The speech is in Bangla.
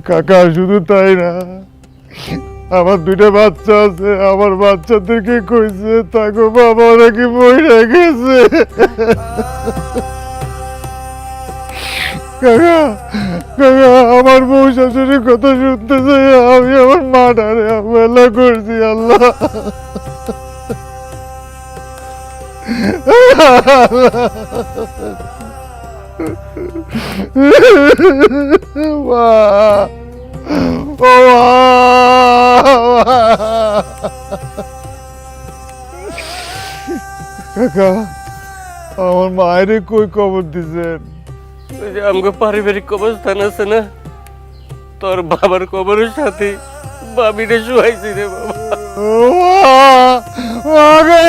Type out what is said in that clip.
কাকা শুধু তাই না, আমার দুইটা বাচ্চা আছে, আমার বাচ্চাদেরকে কইছে তাকে বাবা নাকি মরে গেছে। কাকা কাকা আমার বউ শাশুড়ির কথা শুনতে চাই, আমি আমার মাটারে অবহেলা করছি আল্লাহ। মা, ও মা। কাকা আমার মায়ের কই খবর দিছেন? ওই যে আমাকে পারিবারিক কবরস্থান আছে না, তোর বাবার কবরের সাথে বাবিরে শুয়াইছি রে বাবা। ও মা, মা গো।